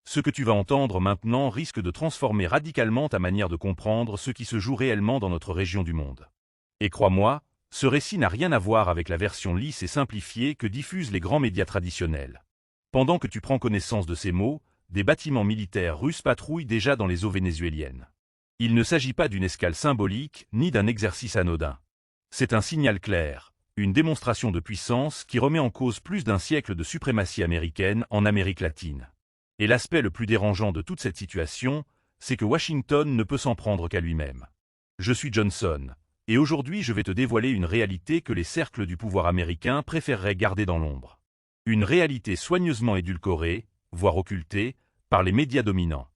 Ce que tu vas entendre maintenant risque de transformer radicalement ta manière de comprendre ce qui se joue réellement dans notre région du monde. Et crois-moi, ce récit n'a rien à voir avec la version lisse et simplifiée que diffusent les grands médias traditionnels. Pendant que tu prends connaissance de ces mots, des bâtiments militaires russes patrouillent déjà dans les eaux vénézuéliennes. Il ne s'agit pas d'une escale symbolique ni d'un exercice anodin. C'est un signal clair, une démonstration de puissance qui remet en cause plus d'un siècle de suprématie américaine en Amérique latine. Et l'aspect le plus dérangeant de toute cette situation, c'est que Washington ne peut s'en prendre qu'à lui-même. Je suis Johnson, et aujourd'hui je vais te dévoiler une réalité que les cercles du pouvoir américain préféreraient garder dans l'ombre. Une réalité soigneusement édulcorée, voire occultée, par les médias dominants.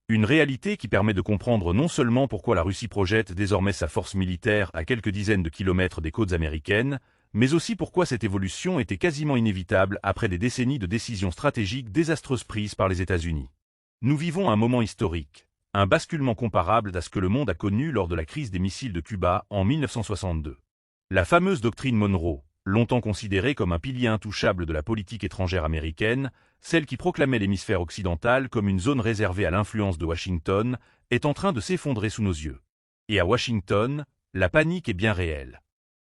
Une réalité qui permet de comprendre non seulement pourquoi la Russie projette désormais sa force militaire à quelques dizaines de kilomètres des côtes américaines, mais aussi pourquoi cette évolution était quasiment inévitable après des décennies de décisions stratégiques désastreuses prises par les États-Unis. Nous vivons un moment historique, un basculement comparable à ce que le monde a connu lors de la crise des missiles de Cuba en 1962. La fameuse doctrine Monroe, longtemps considérée comme un pilier intouchable de la politique étrangère américaine, celle qui proclamait l'hémisphère occidental comme une zone réservée à l'influence de Washington, est en train de s'effondrer sous nos yeux. Et à Washington, la panique est bien réelle.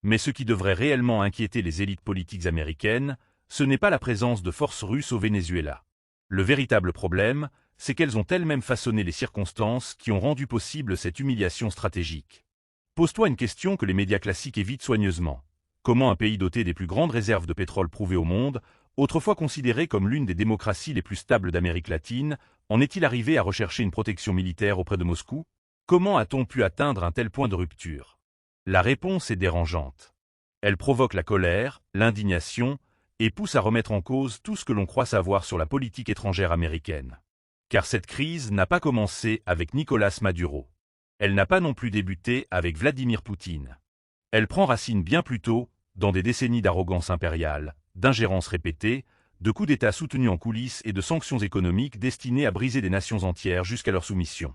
Mais ce qui devrait réellement inquiéter les élites politiques américaines, ce n'est pas la présence de forces russes au Venezuela. Le véritable problème, c'est qu'elles ont elles-mêmes façonné les circonstances qui ont rendu possible cette humiliation stratégique. Pose-toi une question que les médias classiques évitent soigneusement. Comment un pays doté des plus grandes réserves de pétrole prouvées au monde, autrefois considéré comme l'une des démocraties les plus stables d'Amérique latine, en est-il arrivé à rechercher une protection militaire auprès de Moscou? Comment a-t-on pu atteindre un tel point de rupture? La réponse est dérangeante. Elle provoque la colère, l'indignation, et pousse à remettre en cause tout ce que l'on croit savoir sur la politique étrangère américaine. Car cette crise n'a pas commencé avec Nicolás Maduro. Elle n'a pas non plus débuté avec Vladimir Poutine. Elle prend racine bien plus tôt, dans des décennies d'arrogance impériale, d'ingérences répétées, de coups d'État soutenus en coulisses et de sanctions économiques destinées à briser des nations entières jusqu'à leur soumission.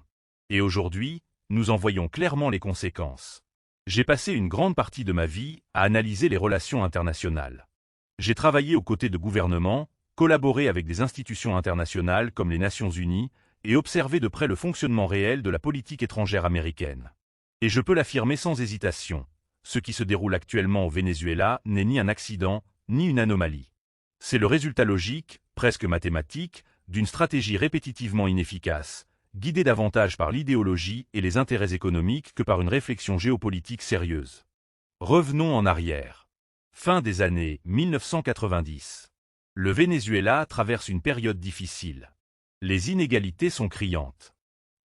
Et aujourd'hui, nous en voyons clairement les conséquences. J'ai passé une grande partie de ma vie à analyser les relations internationales. J'ai travaillé aux côtés de gouvernements, collaboré avec des institutions internationales comme les Nations Unies et observé de près le fonctionnement réel de la politique étrangère américaine. Et je peux l'affirmer sans hésitation, ce qui se déroule actuellement au Venezuela n'est ni un accident, ni une anomalie. C'est le résultat logique, presque mathématique, d'une stratégie répétitivement inefficace, guidée davantage par l'idéologie et les intérêts économiques que par une réflexion géopolitique sérieuse. Revenons en arrière. Fin des années 1990. Le Venezuela traverse une période difficile. Les inégalités sont criantes.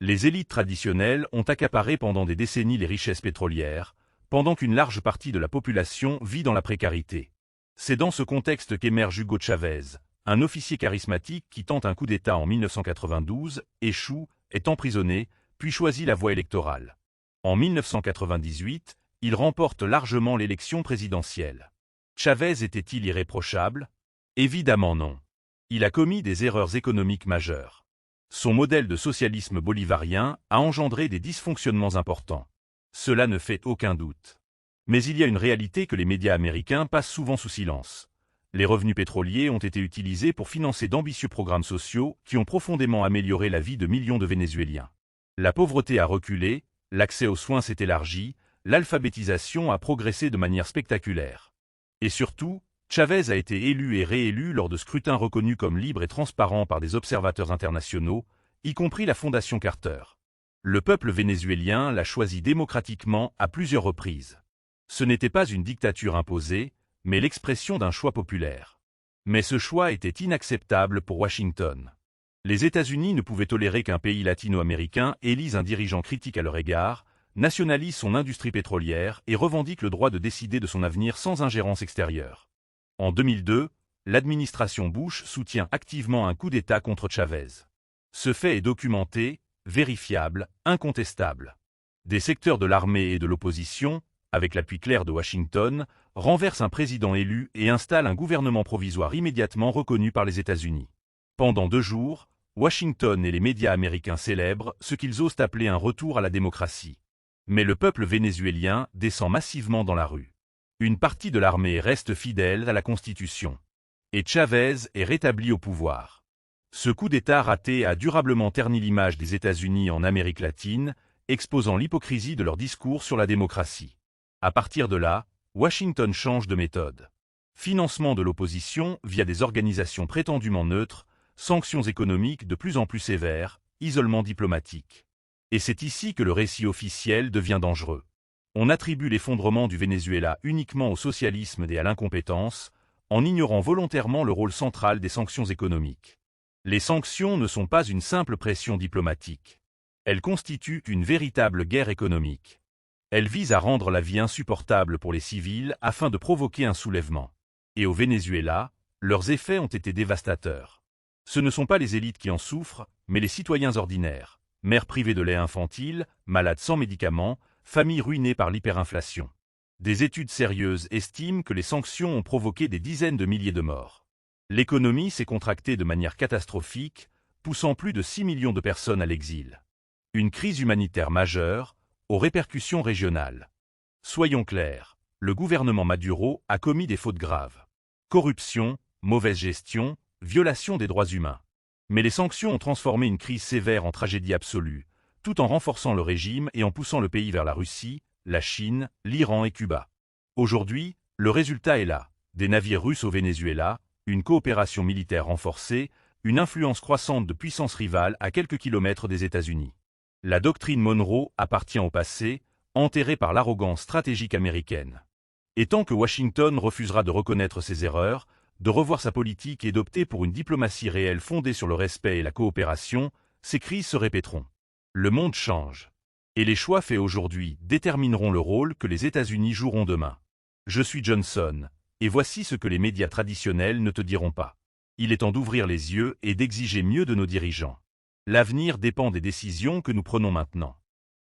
Les élites traditionnelles ont accaparé pendant des décennies les richesses pétrolières, pendant qu'une large partie de la population vit dans la précarité. C'est dans ce contexte qu'émerge Hugo Chavez, un officier charismatique qui tente un coup d'État en 1992, échoue, est emprisonné, puis choisit la voie électorale. En 1998, il remporte largement l'élection présidentielle. Chavez était-il irréprochable? Évidemment non. Il a commis des erreurs économiques majeures. Son modèle de socialisme bolivarien a engendré des dysfonctionnements importants. Cela ne fait aucun doute. Mais il y a une réalité que les médias américains passent souvent sous silence. Les revenus pétroliers ont été utilisés pour financer d'ambitieux programmes sociaux qui ont profondément amélioré la vie de millions de Vénézuéliens. La pauvreté a reculé, l'accès aux soins s'est élargi, l'alphabétisation a progressé de manière spectaculaire. Et surtout, Chavez a été élu et réélu lors de scrutins reconnus comme libres et transparents par des observateurs internationaux, y compris la Fondation Carter. Le peuple vénézuélien l'a choisi démocratiquement à plusieurs reprises. Ce n'était pas une dictature imposée, mais l'expression d'un choix populaire. Mais ce choix était inacceptable pour Washington. Les États-Unis ne pouvaient tolérer qu'un pays latino-américain élise un dirigeant critique à leur égard, nationalise son industrie pétrolière et revendique le droit de décider de son avenir sans ingérence extérieure. En 2002, l'administration Bush soutient activement un coup d'État contre Chavez. Ce fait est documenté, vérifiable, incontestable. Des secteurs de l'armée et de l'opposition, avec l'appui clair de Washington, renversent un président élu et installent un gouvernement provisoire immédiatement reconnu par les États-Unis. Pendant 2 jours, Washington et les médias américains célèbrent ce qu'ils osent appeler un retour à la démocratie. Mais le peuple vénézuélien descend massivement dans la rue. Une partie de l'armée reste fidèle à la Constitution. Et Chavez est rétabli au pouvoir. Ce coup d'État raté a durablement terni l'image des États-Unis en Amérique latine, exposant l'hypocrisie de leur discours sur la démocratie. À partir de là, Washington change de méthode. Financement de l'opposition via des organisations prétendument neutres, sanctions économiques de plus en plus sévères, isolement diplomatique. Et c'est ici que le récit officiel devient dangereux. On attribue l'effondrement du Venezuela uniquement au socialisme et à l'incompétence, en ignorant volontairement le rôle central des sanctions économiques. Les sanctions ne sont pas une simple pression diplomatique. Elles constituent une véritable guerre économique. Elles visent à rendre la vie insupportable pour les civils afin de provoquer un soulèvement. Et au Venezuela, leurs effets ont été dévastateurs. Ce ne sont pas les élites qui en souffrent, mais les citoyens ordinaires. Mères privées de lait infantile, malades sans médicaments, familles ruinées par l'hyperinflation. Des études sérieuses estiment que les sanctions ont provoqué des dizaines de milliers de morts. L'économie s'est contractée de manière catastrophique, poussant plus de 6 millions de personnes à l'exil. Une crise humanitaire majeure, aux répercussions régionales. Soyons clairs, le gouvernement Maduro a commis des fautes graves. Corruption, mauvaise gestion, violation des droits humains. Mais les sanctions ont transformé une crise sévère en tragédie absolue, tout en renforçant le régime et en poussant le pays vers la Russie, la Chine, l'Iran et Cuba. Aujourd'hui, le résultat est là. Des navires russes au Venezuela, une coopération militaire renforcée, une influence croissante de puissances rivales à quelques kilomètres des États-Unis. La doctrine Monroe appartient au passé, enterrée par l'arrogance stratégique américaine. Et tant que Washington refusera de reconnaître ses erreurs, de revoir sa politique et d'opter pour une diplomatie réelle fondée sur le respect et la coopération, ces crises se répéteront. Le monde change. Et les choix faits aujourd'hui détermineront le rôle que les États-Unis joueront demain. Je suis Johnson. Et voici ce que les médias traditionnels ne te diront pas. Il est temps d'ouvrir les yeux et d'exiger mieux de nos dirigeants. L'avenir dépend des décisions que nous prenons maintenant.